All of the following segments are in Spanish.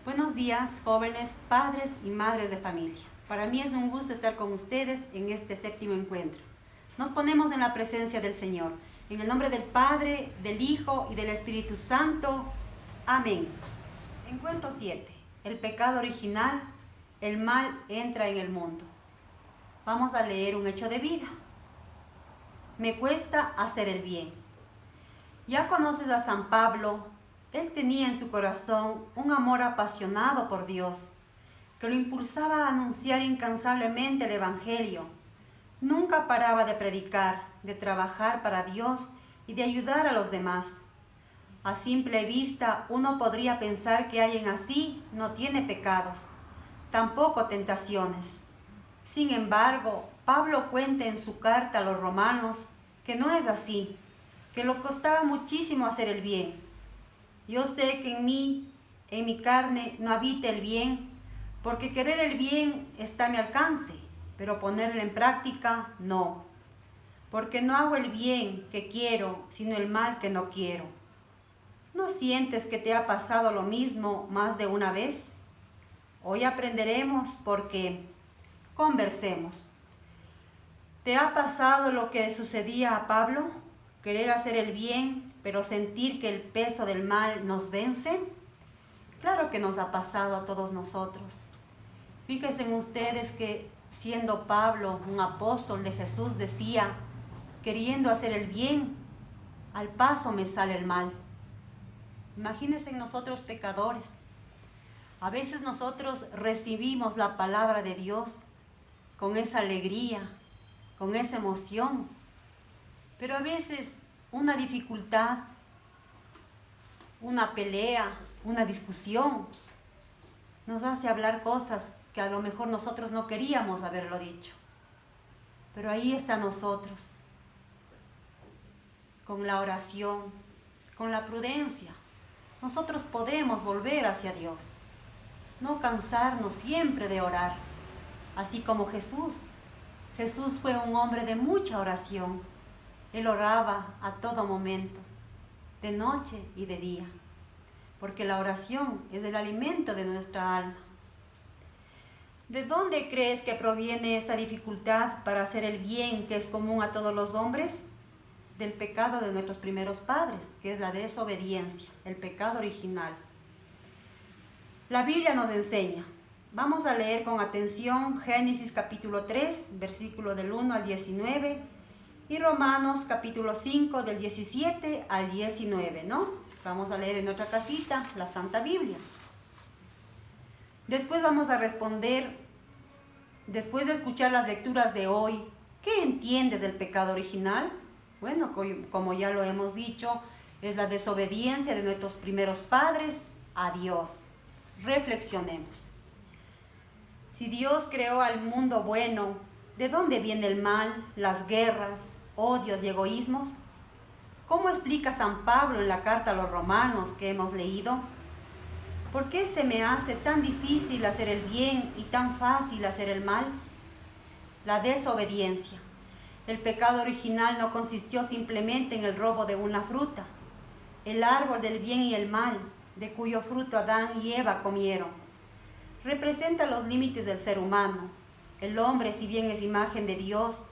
Buenos días, jóvenes, padres y madres de familia. Para mí es un gusto estar con ustedes en este séptimo encuentro. Nos ponemos en la presencia del Señor. En el nombre del Padre, del Hijo y del Espíritu Santo. Amén. Encuentro 7. El pecado original, el mal entra en el mundo. Vamos a leer un hecho de vida. Me cuesta hacer el bien. Ya conoces a San Pablo. Él tenía en su corazón un amor apasionado por Dios, que lo impulsaba a anunciar incansablemente el Evangelio. Nunca paraba de predicar, de trabajar para Dios y de ayudar a los demás. A simple vista, uno podría pensar que alguien así no tiene pecados, tampoco tentaciones. Sin embargo, Pablo cuenta en su carta a los romanos que no es así, que le costaba muchísimo hacer el bien. Yo sé que en mi carne, no habita el bien, porque querer el bien está a mi alcance, pero ponerlo en práctica no. Porque no hago el bien que quiero, sino el mal que no quiero. ¿No sientes que te ha pasado lo mismo más de una vez? Hoy aprenderemos porque conversemos. ¿Te ha pasado lo que sucedía a Pablo? Querer hacer el bien, pero sentir que el peso del mal nos vence. Claro que nos ha pasado a todos nosotros. Fíjense en ustedes que siendo Pablo un apóstol de Jesús decía, queriendo hacer el bien, al paso me sale el mal. Imagínense en nosotros pecadores. A veces nosotros recibimos la palabra de Dios con esa alegría, con esa emoción, pero a veces una dificultad, una pelea, una discusión, nos hace hablar cosas que a lo mejor nosotros no queríamos haberlo dicho. Pero ahí está nosotros, con la oración, con la prudencia. Nosotros podemos volver hacia Dios, no cansarnos siempre de orar, así como Jesús. Jesús fue un hombre de mucha oración. Él oraba a todo momento, de noche y de día, porque la oración es el alimento de nuestra alma. ¿De dónde crees que proviene esta dificultad para hacer el bien que es común a todos los hombres? Del pecado de nuestros primeros padres, que es la desobediencia, el pecado original. La Biblia nos enseña. Vamos a leer con atención Génesis capítulo 3, versículo del 1 al 19, y Romanos capítulo 5 del 17 al 19, ¿no? Vamos a leer en nuestra casita la Santa Biblia. Después vamos a responder, después de escuchar las lecturas de hoy, ¿qué entiendes del pecado original? Bueno, como ya lo hemos dicho, es la desobediencia de nuestros primeros padres a Dios. Reflexionemos. Si Dios creó al mundo bueno, ¿de dónde viene el mal, las guerras, odios y egoísmos? ¿Cómo explica San Pablo en la carta a los romanos que hemos leído? ¿Por qué se me hace tan difícil hacer el bien y tan fácil hacer el mal? La desobediencia. El pecado original no consistió simplemente en el robo de una fruta, el árbol del bien y el mal, de cuyo fruto Adán y Eva comieron. Representa los límites del ser humano. El hombre, si bien es imagen de Dios,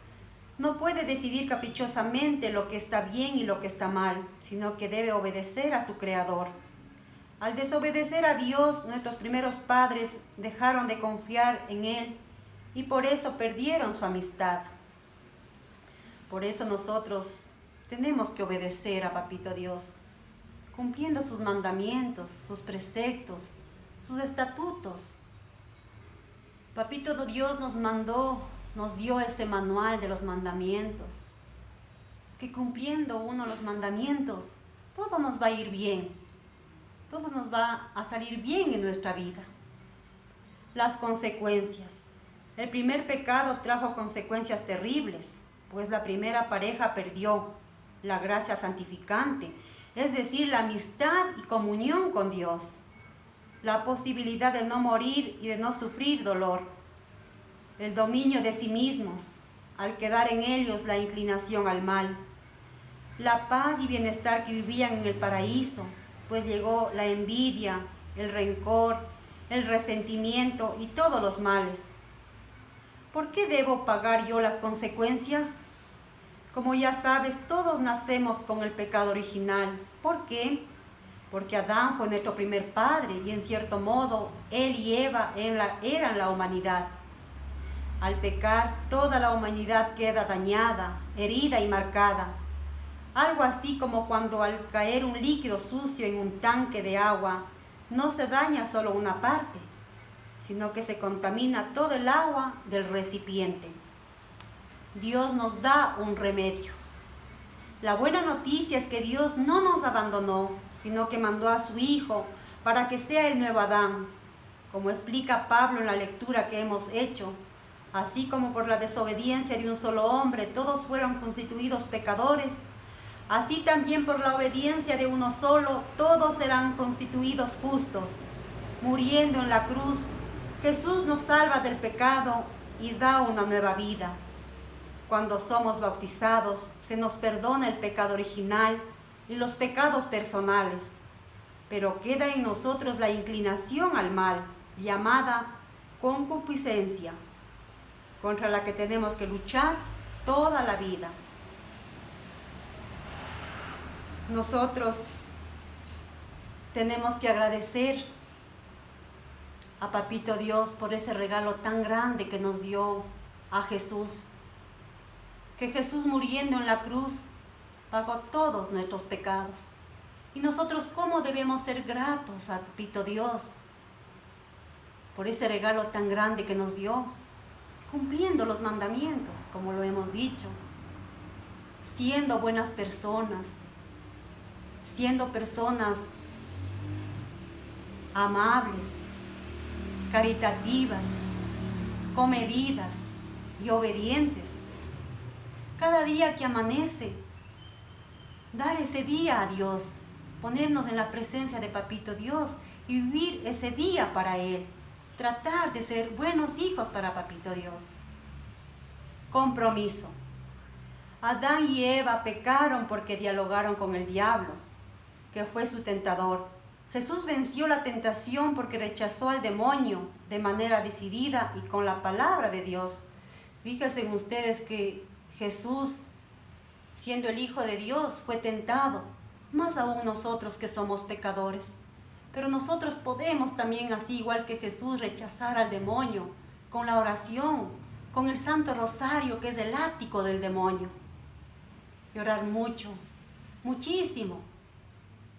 no puede decidir caprichosamente lo que está bien y lo que está mal, sino que debe obedecer a su Creador. Al desobedecer a Dios, nuestros primeros padres dejaron de confiar en Él y por eso perdieron su amistad. Por eso nosotros tenemos que obedecer a Papito Dios, cumpliendo sus mandamientos, sus preceptos, sus estatutos. Papito Dios nos dio ese manual de los mandamientos, que cumpliendo uno los mandamientos, todo nos va a ir bien, todo nos va a salir bien en nuestra vida. Las consecuencias. El primer pecado trajo consecuencias terribles, pues la primera pareja perdió la gracia santificante, es decir, la amistad y comunión con Dios, la posibilidad de no morir y de no sufrir dolor, el dominio de sí mismos, al quedar en ellos la inclinación al mal, la paz y bienestar que vivían en el paraíso, pues llegó la envidia, el rencor, el resentimiento y todos los males. ¿Por qué debo pagar yo las consecuencias? Como ya sabes, todos nacemos con el pecado original. ¿Por qué? Porque Adán fue nuestro primer padre y en cierto modo él y Eva eran la humanidad. Al pecar, toda la humanidad queda dañada, herida y marcada. Algo así como cuando al caer un líquido sucio en un tanque de agua, no se daña solo una parte, sino que se contamina todo el agua del recipiente. Dios nos da un remedio. La buena noticia es que Dios no nos abandonó, sino que mandó a su Hijo para que sea el nuevo Adán. Como explica Pablo en la lectura que hemos hecho, así como por la desobediencia de un solo hombre todos fueron constituidos pecadores, así también por la obediencia de uno solo todos serán constituidos justos. Muriendo en la cruz, Jesús nos salva del pecado y da una nueva vida. Cuando somos bautizados, se nos perdona el pecado original y los pecados personales, pero queda en nosotros la inclinación al mal, llamada concupiscencia, contra la que tenemos que luchar toda la vida. Nosotros tenemos que agradecer a Papito Dios por ese regalo tan grande que nos dio a Jesús. Que Jesús muriendo en la cruz pagó todos nuestros pecados. Y nosotros, ¿cómo debemos ser gratos a Papito Dios por ese regalo tan grande que nos dio? Cumpliendo los mandamientos, como lo hemos dicho, siendo buenas personas, siendo personas amables, caritativas, comedidas y obedientes. Cada día que amanece, dar ese día a Dios, ponernos en la presencia de Papito Dios y vivir ese día para Él. Tratar de ser buenos hijos para Papito Dios. Compromiso. Adán y Eva pecaron porque dialogaron con el diablo, que fue su tentador. Jesús venció la tentación porque rechazó al demonio de manera decidida y con la palabra de Dios. Fíjense ustedes que Jesús, siendo el Hijo de Dios, fue tentado, más aún nosotros que somos pecadores. Pero nosotros podemos también, así igual que Jesús, rechazar al demonio con la oración, con el Santo Rosario, que es el ático del demonio. Y orar mucho, muchísimo,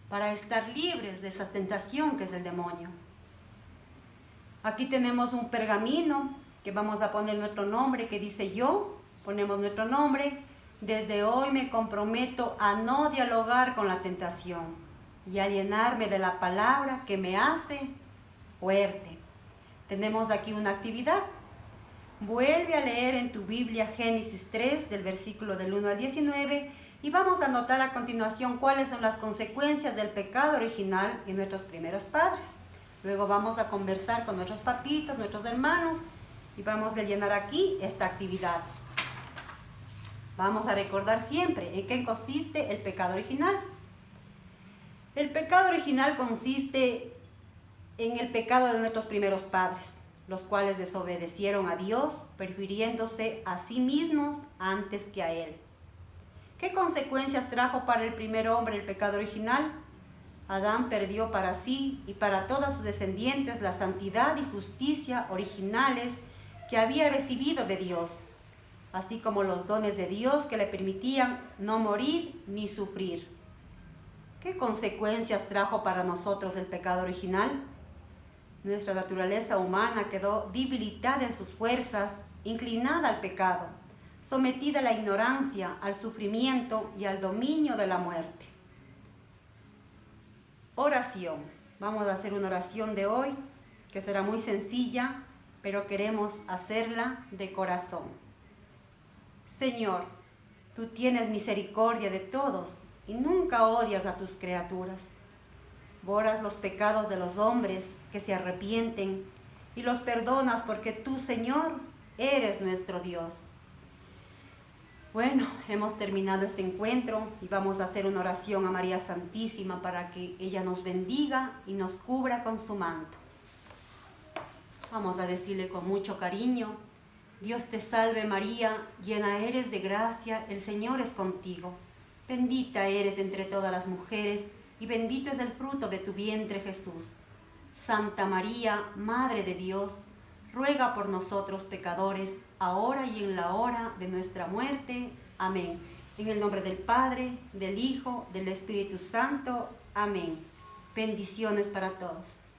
para estar libres de esa tentación que es el demonio. Aquí tenemos un pergamino que vamos a poner nuestro nombre, que dice yo, ponemos nuestro nombre. Desde hoy me comprometo a no dialogar con la tentación y a llenarme de la palabra que me hace fuerte. Tenemos aquí una actividad. Vuelve a leer en tu Biblia Génesis 3, del versículo del 1 al 19, y vamos a anotar a continuación cuáles son las consecuencias del pecado original en nuestros primeros padres. Luego vamos a conversar con nuestros papitos, nuestros hermanos, y vamos a llenar aquí esta actividad. Vamos a recordar siempre en qué consiste el pecado original. El pecado original consiste en el pecado de nuestros primeros padres, los cuales desobedecieron a Dios, prefiriéndose a sí mismos antes que a Él. ¿Qué consecuencias trajo para el primer hombre el pecado original? Adán perdió para sí y para todos sus descendientes la santidad y justicia originales que había recibido de Dios, así como los dones de Dios que le permitían no morir ni sufrir. ¿Qué consecuencias trajo para nosotros el pecado original? Nuestra naturaleza humana quedó debilitada en sus fuerzas, inclinada al pecado, sometida a la ignorancia, al sufrimiento y al dominio de la muerte. Oración. Vamos a hacer una oración de hoy, que será muy sencilla, pero queremos hacerla de corazón. Señor, tú tienes misericordia de todos y nunca odias a tus criaturas. Borras los pecados de los hombres que se arrepienten y los perdonas porque tú, Señor, eres nuestro Dios. Bueno, hemos terminado este encuentro y vamos a hacer una oración a María Santísima para que ella nos bendiga y nos cubra con su manto. Vamos a decirle con mucho cariño: Dios te salve María, llena eres de gracia, el Señor es contigo. Bendita eres entre todas las mujeres, y bendito es el fruto de tu vientre Jesús. Santa María, Madre de Dios, ruega por nosotros pecadores, ahora y en la hora de nuestra muerte. Amén. En el nombre del Padre, del Hijo, del Espíritu Santo. Amén. Bendiciones para todos.